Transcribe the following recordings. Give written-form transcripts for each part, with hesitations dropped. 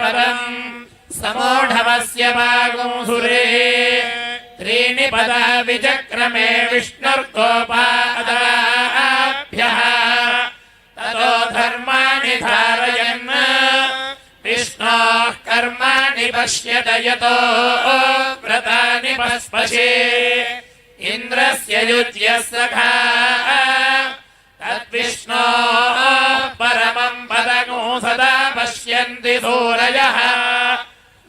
पदम् समूढवस्य वागुंसुरे त्रीणि पदा विचक्रमे विष्णुर्गोपादाभ्यः ततो धर्माणि धारयन् विष्णोः कर्माणि पश्यत यतो व्रतानि पस्पशे इन्द्रस्य युज्यः सखा तद्विष्णोः परमम् पदगुं सदा पश्यन्ति सूरयः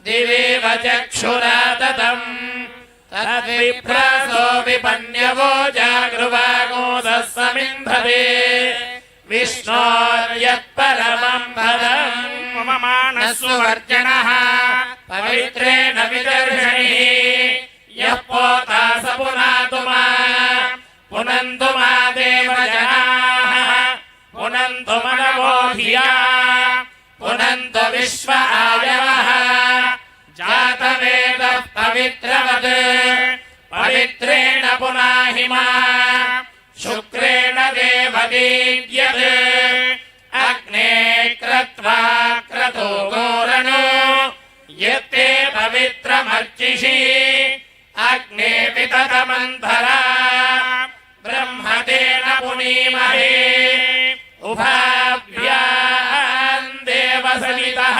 दिवेव चक्षुरा ततम् तद्विप्रासो विपन्यवो जागृवागोदः समिन्धते विष्णोर्यत्परमम् पदम् मम मानसुवर्जनः पवित्रेण विदर्शनिः यः पोता स पुनातु मा पुनन्तु मा देवजनाः पुनन्तु मनवो धिया पुनन्तु विश्व आयवः जातवेदः पवित्रवत् पवित्रेण पुनाहि मा शुक्रेण देवदीद्यत् अग्ने क्रत्वा क्रतो गोरणो यत्ते पवित्रमर्चिषि अग्ने विततमन्थरा ब्रह्मतेन पुनीमहे उभाभ्याम् देवसवितः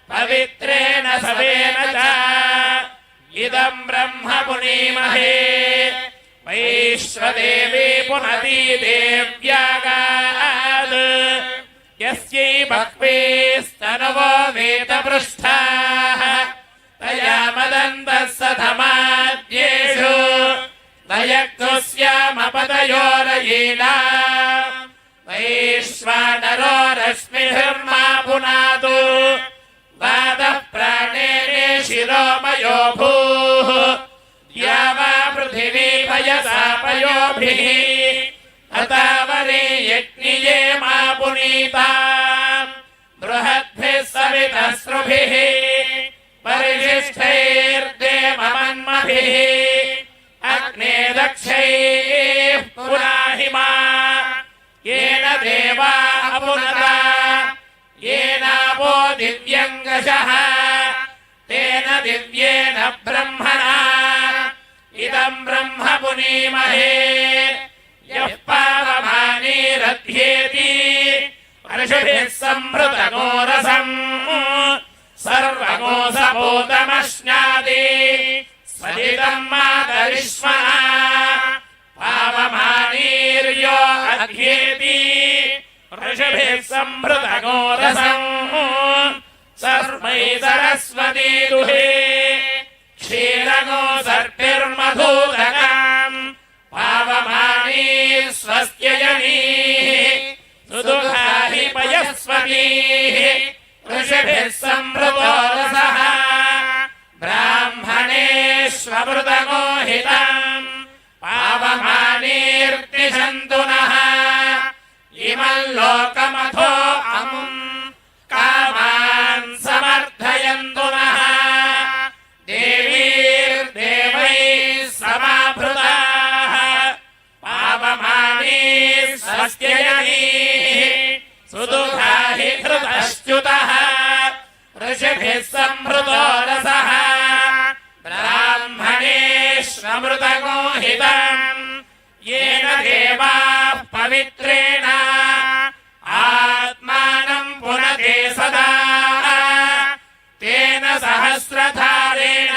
पवित्रेण सवेन च इदम् ब्रह्म पुनीमहे वैश्वदेवी पुनती देव्यागात् यस्यै बह्वीस्तनवो वेदपृष्ठाः तया मदन्तः सधमाद्येषु दयग्स्यामपदयोरयीना वैश्वानरो रश्मिभिर्मा पुनातु वादः प्राणेने शिरोमयो भूः या वा पृथिवी पयसा पयोभिः अतावरे यज्ञिये मा पुनीता बृहद्भिः सवितस्रुभिः परिशिष्टैर्देवमन्मभिः अग्ने दक्षैः पुनाहि मा येन देवा अपुनता येनापो दिव्यङ्गशः तेन दिव्येन ब्रह्मणा इदम् ब्रह्म पुनीमहे यः पावमानीरध्येति वर्षभिः संहृतगोरसम् सर्वगोसभूतमश्नाति स्वदिदम् मातरिष्मणा पावमानीर्यो अध्येति वर्षभिः संहृतगोरसम् सर्वै सरस्वती दुहे क्षीरगोसर्पिर्मधूदकाम् पावमानी स्वस्त्ययनीः सुदुःखा हि पयस्वतीः ऋषिभिः संहृतो रसः ब्राह्मणेष्वमृतगोहितम् पावमानीर्तिषन्तु नः इमम् लोकमथो अमुम् कामान् समर्थयन्तु नः देवीर्देवैः समाभृताः पावमानी स्वस्त्ययनीः सुदुःखा हि हृतश्च्युतः ऋषिभिः संहृतो रसः ब्राह्मणेष्वमृतगोहितम् येन देवाः पवित्रेण आत्मानम् पुनते सदा तेन सहस्रधारेण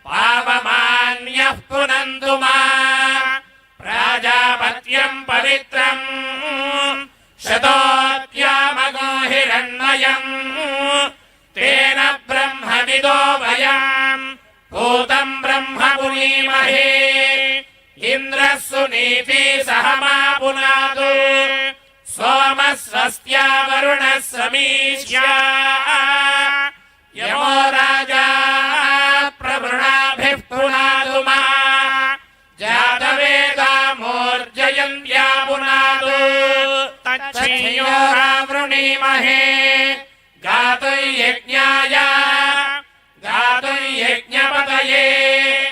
पावमान्यः पुनन्तु मा प्राजापत्यम् पवित्रम् शतोऽत्यामगो हिरण्मयम् तेन ब्रह्मविदो वयम् भूतम् ब्रह्म पुनीमहे इन्द्रः सुनीति सह मा पुनातु सोमः स्वस्त्या वरुणः समीक्ष्या यमो राजा प्रवृणाभिः पुनातु मा जातवेदा मूर्जयन्त्या पुनातु तच्छ्रेयो रावृणीमहे गातुर्यज्ञाय गातुर्यज्ञपतये